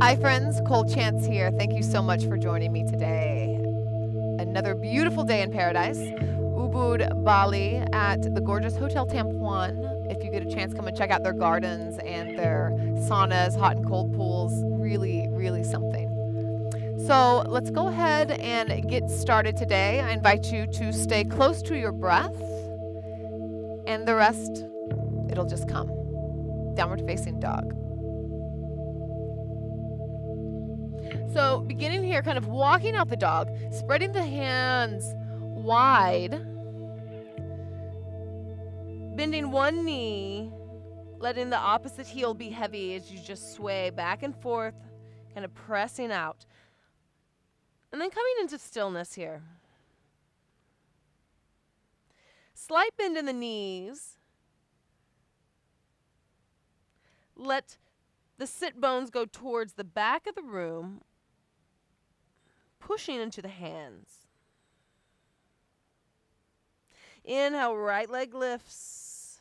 Hi friends, Cole Chance here. Thank you so much for joining me today. Another beautiful day in paradise. Ubud, Bali at the gorgeous Hotel Tampuan. If you get a chance, come and check out their gardens and their saunas, hot and cold pools. Really, really something. So let's go ahead and get started today. I invite you to stay close to your breath, and the rest, it'll just come. Downward facing dog. So beginning here, kind of walking out the dog, spreading the hands wide, bending one knee, letting the opposite heel be heavy as you just sway back and forth, kind of pressing out. And then coming into stillness here. Slight bend in the knees. Let the sit bones go towards the back of the room, pushing into the hands. Inhale, right leg lifts.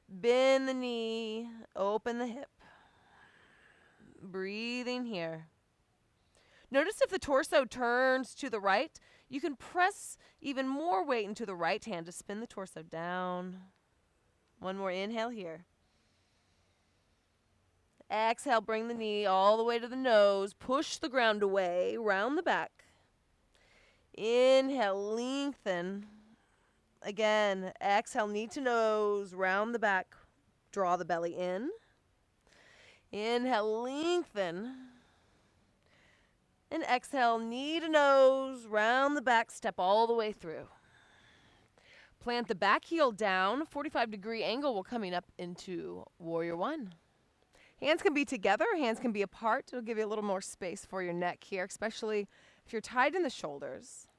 Bend the knee, open the hip. Breathing here. Notice if the torso turns to the right, you can press even more weight into the right hand to spin the torso down. One more inhale here. Exhale, bring the knee all the way to the nose. Push the ground away, round the back. Inhale, lengthen. Again, exhale, knee to nose, round the back. Draw the belly in. Inhale, lengthen. And exhale, knee to nose, round the back, step all the way through. Plant the back heel down, 45-degree angle while coming up into Warrior One. Hands can be together, hands can be apart. It'll give you a little more space for your neck here, especially if you're tied in the shoulders.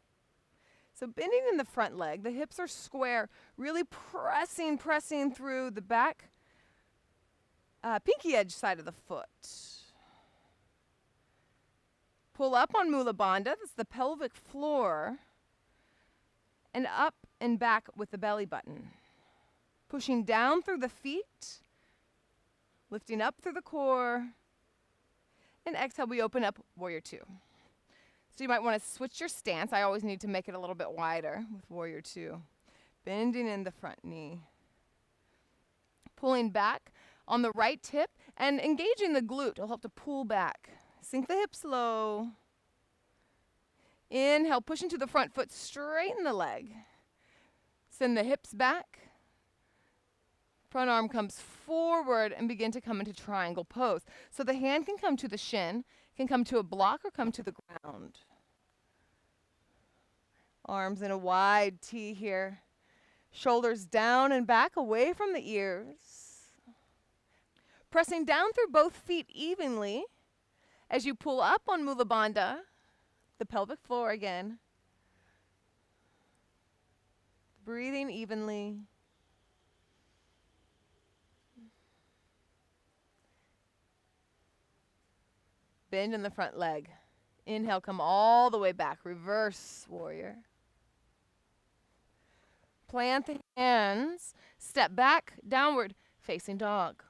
So bending in the front leg, the hips are square, really pressing through the back pinky edge side of the foot. Pull up on Mula Bandha, that's the pelvic floor, and up and back with the belly button. Pushing down through the feet, lifting up through the core, and exhale, we open up Warrior Two. So you might want to switch your stance. I always need to make it a little bit wider with Warrior Two. Bending in the front knee. Pulling back on the right hip and engaging the glute. It'll help to pull back. Sink the hips low. Inhale, push into the front foot, straighten the leg. Send the hips back. Front arm comes forward and begin to come into triangle pose. So the hand can come to the shin, can come to a block or come to the ground. Arms in a wide T here. Shoulders down and back, away from the ears. Pressing down through both feet evenly as you pull up on Mula Bandha, the pelvic floor again. Breathing evenly. Bend in the front leg. Inhale, come all the way back. Reverse warrior. Plant the hands. Step back, downward, facing dog.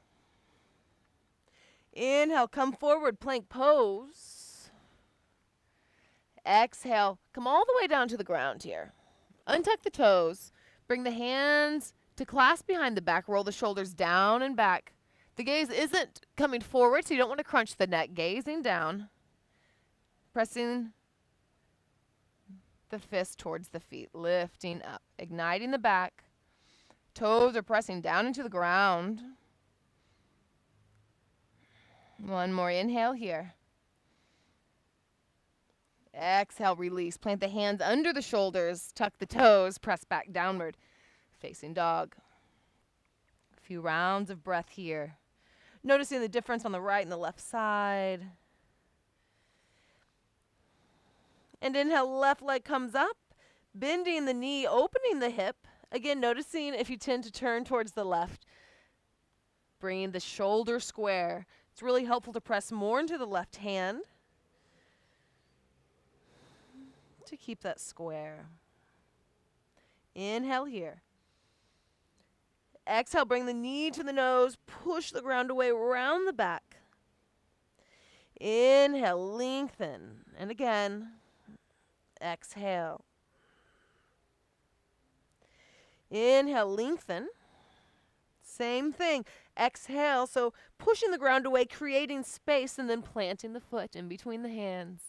Inhale, come forward, plank pose. Exhale, come all the way down to the ground here. Untuck the toes. Bring the hands to clasp behind the back. Roll the shoulders down and back. The gaze isn't coming forward, so you don't want to crunch the neck. Gazing down. Pressing the fist towards the feet. Lifting up. Igniting the back. Toes are pressing down into the ground. One more inhale here. Exhale, release. Plant the hands under the shoulders. Tuck the toes. Press back downward. Facing dog. A few rounds of breath here. Noticing the difference on the right and the left side. And inhale, left leg comes up. Bending the knee, opening the hip. Again, noticing if you tend to turn towards the left. Bringing the shoulder square. It's really helpful to press more into the left hand to keep that square. Inhale here. Exhale, bring the knee to the nose, push the ground away, round the back. Inhale, lengthen. And again, exhale. Inhale, lengthen. Same thing. Exhale, so pushing the ground away, creating space, and then planting the foot in between the hands.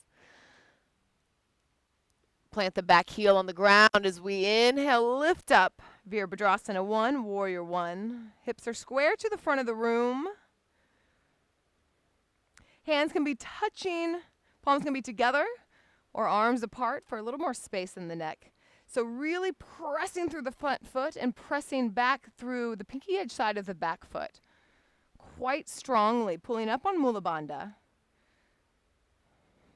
Plant the back heel on the ground as we inhale, lift up. Virabhadrasana 1, Warrior 1. Hips are square to the front of the room. Hands can be touching, palms can be together, or arms apart for a little more space in the neck. So really pressing through the front foot and pressing back through the pinky edge side of the back foot. Quite strongly, pulling up on Mula Bandha.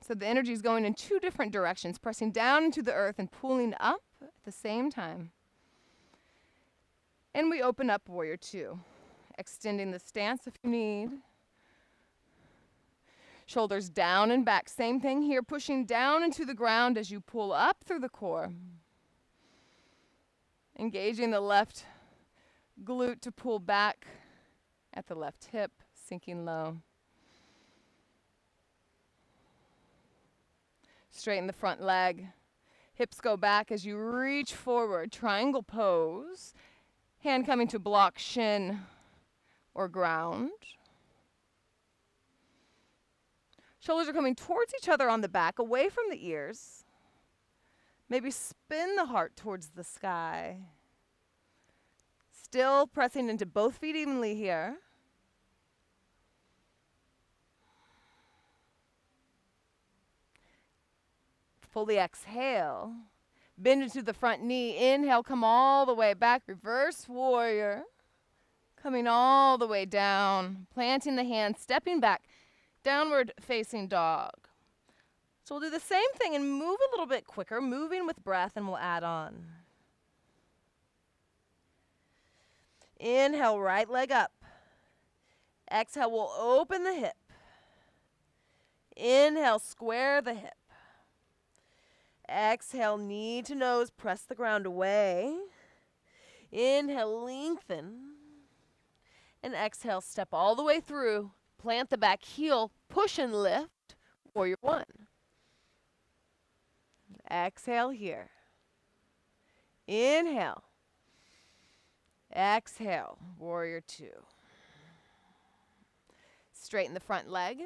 So the energy is going in two different directions, pressing down into the earth and pulling up at the same time. And we open up Warrior 2, extending the stance if you need. Shoulders down and back. Same thing here, pushing down into the ground as you pull up through the core. Engaging the left glute to pull back at the left hip, sinking low. Straighten the front leg. Hips go back as you reach forward, triangle pose. Hand coming to block shin or ground. Shoulders are coming towards each other on the back, away from the ears. Maybe spin the heart towards the sky. Still pressing into both feet evenly here. Fully exhale. Bend into the front knee. Inhale, come all the way back. Reverse warrior. Coming all the way down. Planting the hands, stepping back. Downward facing dog. So we'll do the same thing and move a little bit quicker, moving with breath, and we'll add on. Inhale, right leg up. Exhale, we'll open the hip. Inhale, square the hip. Exhale, knee to nose, press the ground away. Inhale, lengthen. And exhale, step all the way through. Plant the back heel, push and lift, Warrior 1. Exhale here. Inhale. Exhale, Warrior 2. Straighten the front leg.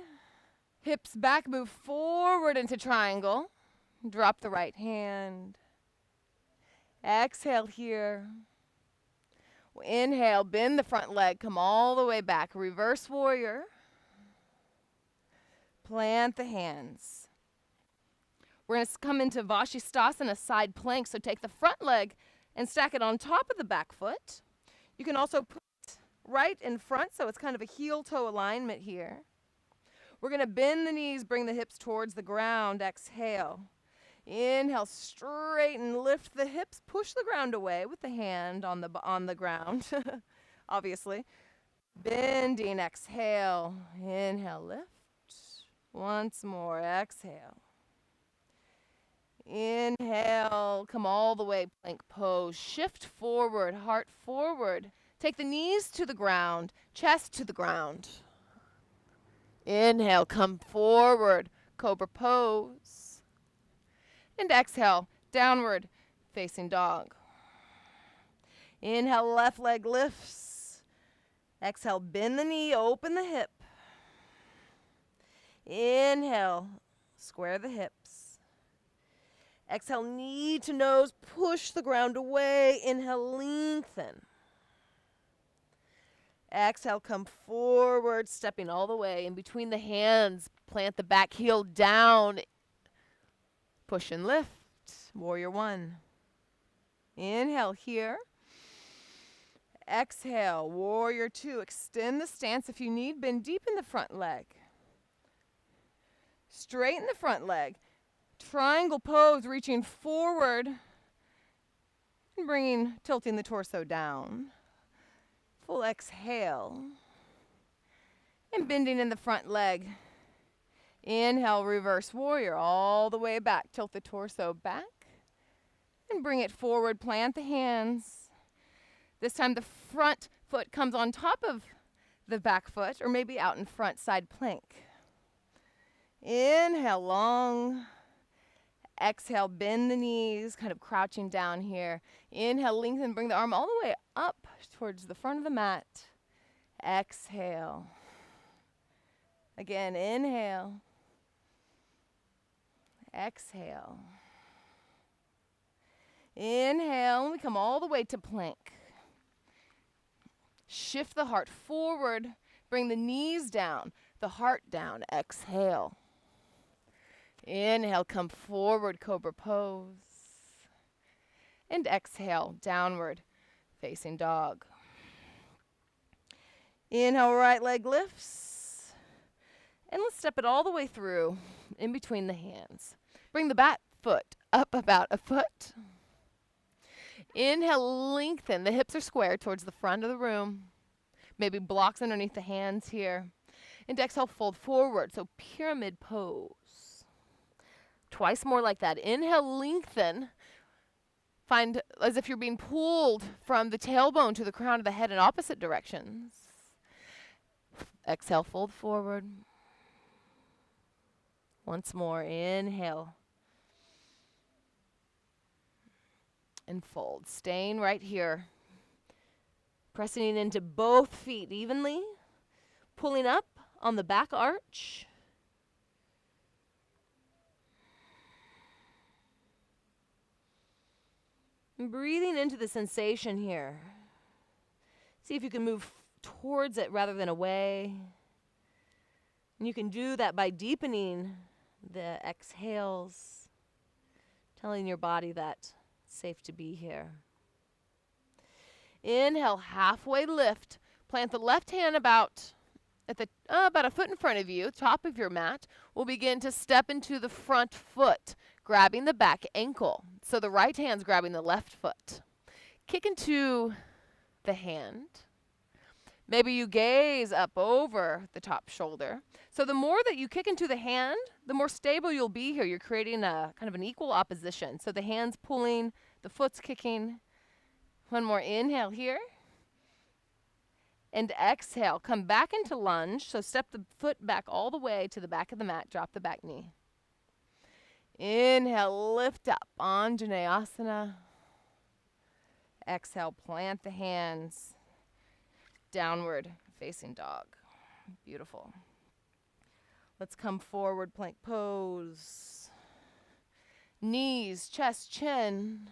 Hips back, move forward into triangle. Drop the right hand. Exhale here. Inhale, bend the front leg, come all the way back. Reverse warrior. Plant the hands. We're going to come into Vashisthasana, side plank. So take the front leg and stack it on top of the back foot. You can also put right in front, so it's kind of a heel-toe alignment here. We're going to bend the knees, bring the hips towards the ground. Exhale. Inhale, straighten, lift the hips, push the ground away with the hand on the ground, obviously. Bending, exhale. Inhale, lift. Once more, exhale. Inhale, come all the way, plank pose. Shift forward, heart forward. Take the knees to the ground, chest to the ground. Inhale, come forward, cobra pose. And exhale, downward facing dog. Inhale, left leg lifts. Exhale, bend the knee, open the hip. Inhale, square the hips. Exhale, knee to nose, push the ground away. Inhale, lengthen. Exhale, come forward, stepping all the way. In between the hands, plant the back heel down. Push and lift, Warrior 1. Inhale here. Exhale, Warrior 2. Extend the stance if you need. Bend deep in the front leg. Straighten the front leg. Triangle pose, reaching forward and tilting the torso down. Full exhale. And bending in the front leg. Inhale, reverse warrior, all the way back. Tilt the torso back and bring it forward. Plant the hands. This time the front foot comes on top of the back foot, or maybe out in front, side plank. Inhale, long. Exhale, bend the knees, kind of crouching down here. Inhale, lengthen, bring the arm all the way up towards the front of the mat. Exhale. Again, inhale. Exhale. Inhale, and we come all the way to plank. Shift the heart forward, bring the knees down, the heart down. Exhale. Inhale, come forward, cobra pose. And exhale, downward facing dog. Inhale, right leg lifts. And let's step it all the way through in between the hands. Bring the back foot up about a foot. Inhale, lengthen. The hips are square towards the front of the room. Maybe blocks underneath the hands here. And exhale, fold forward. So pyramid pose. Twice more like that. Inhale, lengthen. Find as if you're being pulled from the tailbone to the crown of the head in opposite directions. Exhale, fold forward. Once more, inhale. And fold. Staying right here. Pressing into both feet evenly. Pulling up on the back arch. And breathing into the sensation here. See if you can move towards it rather than away. And you can do that by deepening the exhales, telling your body that it's safe to be here. Inhale, halfway lift. Plant the left hand about a foot in front of you, top of your mat. We'll begin to step into the front foot, grabbing the back ankle. So the right hand's grabbing the left foot. Kick into the hand. Maybe you gaze up over the top shoulder. So the more that you kick into the hand, the more stable you'll be here. You're creating a kind of an equal opposition. So the hand's pulling, the foot's kicking. One more inhale here. And exhale, come back into lunge. So step the foot back all the way to the back of the mat. Drop the back knee. Inhale, lift up, Anjaneyasana. Exhale, plant the hands. Downward facing dog. Beautiful. Let's come forward, plank pose. Knees, chest, chin.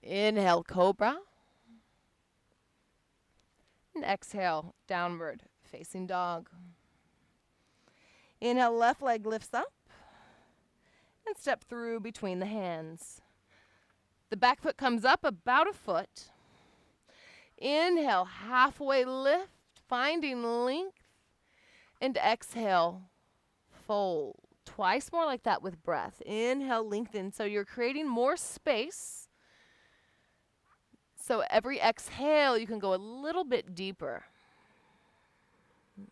Inhale, cobra. And exhale, downward facing dog. Inhale, left leg lifts up. And step through between the hands. The back foot comes up about a foot. Inhale, halfway lift, finding length. And exhale, fold. Twice more like that with breath. Inhale, lengthen. So you're creating more space. So every exhale, you can go a little bit deeper.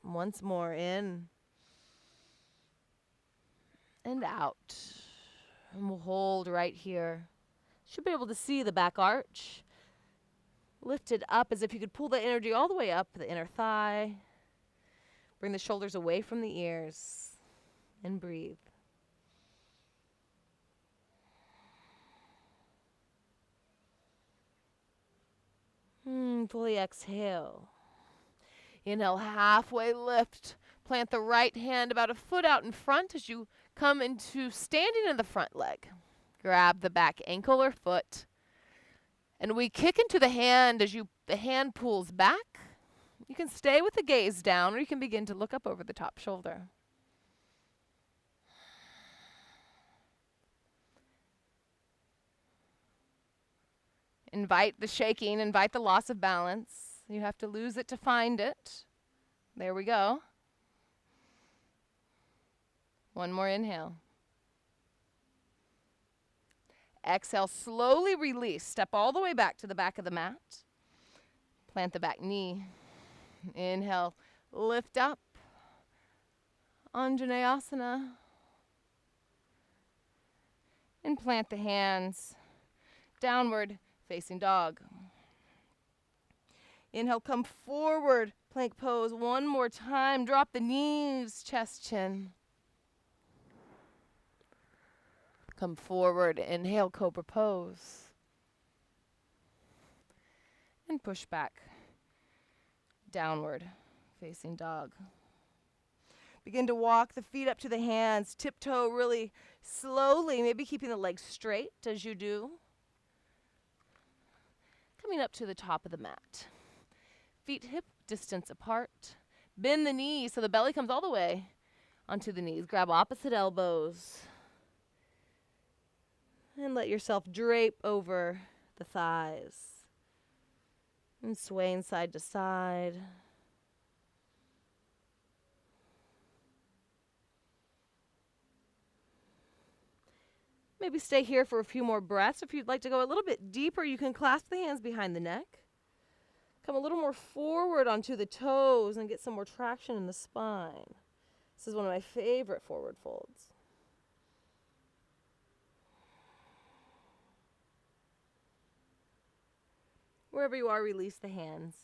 Once more, in. And out. And we'll hold right here. Should be able to see the back arch. Lift it up as if you could pull the energy all the way up the inner thigh. Bring the shoulders away from the ears. And breathe. Fully exhale. Inhale, halfway lift. Plant the right hand about a foot out in front as you come into standing in the front leg. Grab the back ankle or foot. And we kick into the hand as the hand pulls back. You can stay with the gaze down, or you can begin to look up over the top shoulder. Invite the shaking, invite the loss of balance. You have to lose it to find it. There we go. One more inhale. Exhale, slowly release. Step all the way back to the back of the mat. Plant the back knee. Inhale, lift up. Anjaneyasana. And plant the hands. Downward facing dog. Inhale, come forward, Plank pose one more time. Drop the knees, chest, chin. Come forward, inhale, cobra pose. And push back, downward, facing dog. Begin to walk the feet up to the hands, tiptoe really slowly, maybe keeping the legs straight as you do. Coming up to the top of the mat. Feet hip distance apart. Bend the knees so the belly comes all the way onto the knees. Grab opposite elbows. And let yourself drape over the thighs. And swaying side to side. Maybe stay here for a few more breaths. If you'd like to go a little bit deeper, you can clasp the hands behind the neck. Come a little more forward onto the toes and get some more traction in the spine. This is one of my favorite forward folds. Wherever you are, release the hands.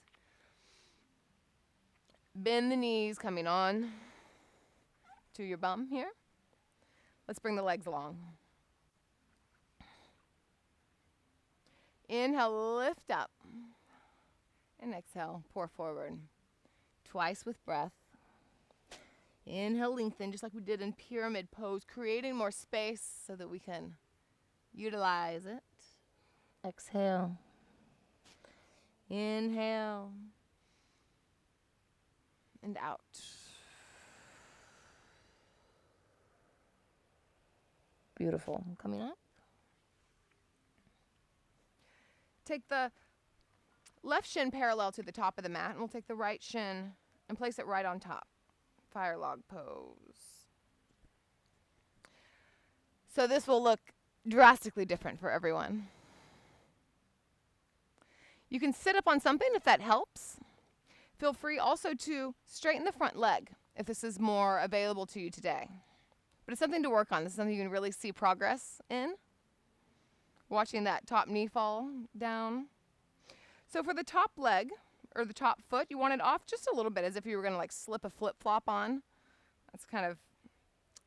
Bend the knees, coming on to your bum here. Let's bring the legs along. Inhale, lift up. And exhale, pour forward. Twice with breath. Inhale, lengthen, just like we did in pyramid pose, creating more space so that we can utilize it. Exhale. Inhale. And out. Beautiful. Coming up. Take the left shin parallel to the top of the mat, and we'll take the right shin and place it right on top. Fire log pose. So this will look drastically different for everyone. You can sit up on something if that helps. Feel free also to straighten the front leg if this is more available to you today. But it's something to work on. This is something you can really see progress in. Watching that top knee fall down. So for the top leg, or the top foot, you want it off just a little bit, as if you were going to like slip a flip-flop on. That's kind of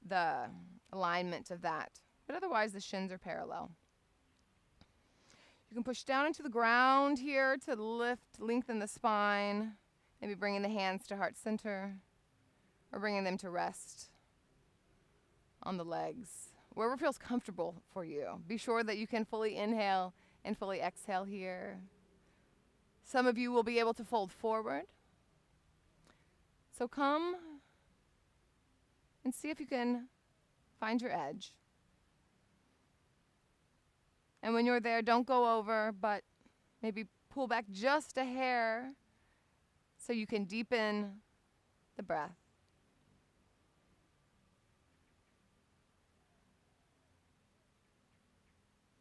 the alignment of that. But otherwise, the shins are parallel. You can push down into the ground here to lift, lengthen the spine. Maybe bringing the hands to heart center, or bringing them to rest on the legs. Wherever feels comfortable for you. Be sure that you can fully inhale and fully exhale here. Some of you will be able to fold forward. So come and see if you can find your edge. And when you're there, don't go over, but maybe pull back just a hair so you can deepen the breath.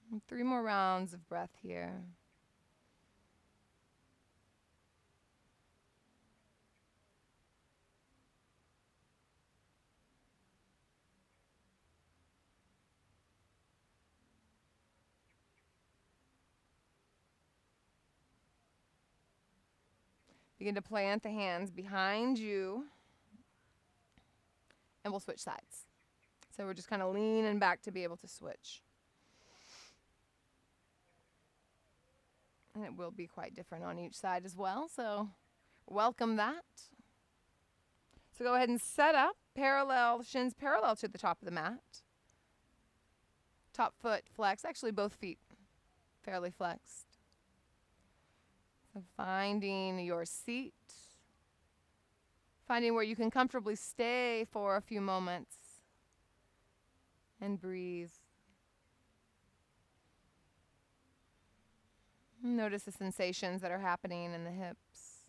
And 3 more rounds of breath here. Begin to plant the hands behind you, and we'll switch sides. So we're just kind of leaning back to be able to switch. And it will be quite different on each side as well, so welcome that. So go ahead and set up, parallel, shins parallel to the top of the mat. Top foot flex, actually both feet fairly flexed. So finding your seat, finding where you can comfortably stay for a few moments and breathe. Notice the sensations that are happening in the hips.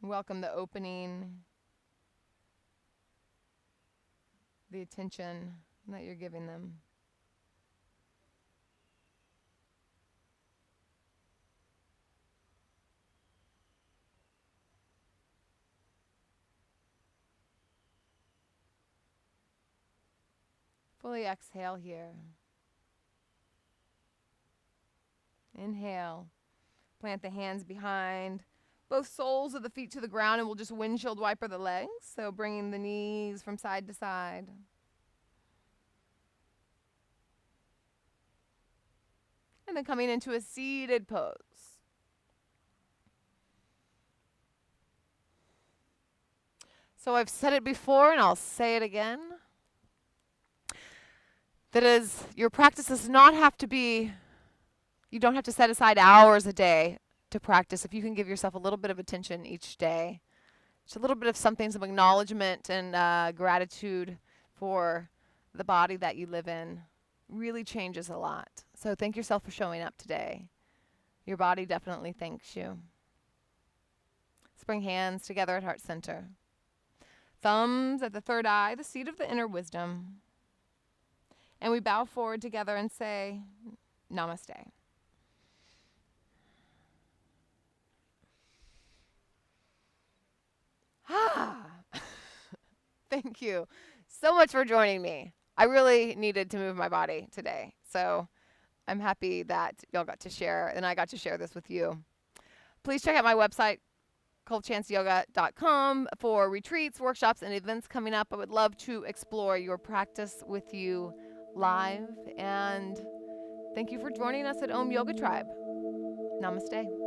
Welcome the opening, the attention that you're giving them. Fully exhale here. Inhale. Plant the hands behind both soles of the feet to the ground, and we'll just windshield wiper the legs. So bringing the knees from side to side. And then coming into a seated pose. So I've said it before, and I'll say it again. That is, your practice does not have to be, you don't have to set aside hours a day to practice. If you can give yourself a little bit of attention each day, just a little bit of something, some acknowledgement and gratitude for the body that you live in, really changes a lot. So thank yourself for showing up today. Your body definitely thanks you. Let's bring hands together at heart center. Thumbs at the third eye, the seat of the inner wisdom. And we bow forward together and say, Namaste. Thank you so much for joining me. I really needed to move my body today. So I'm happy that y'all got to share, and I got to share this with you. Please check out my website, coldchanceyoga.com, for retreats, workshops, and events coming up. I would love to explore your practice with you live. And thank you for joining us at Om Yoga Tribe. Namaste.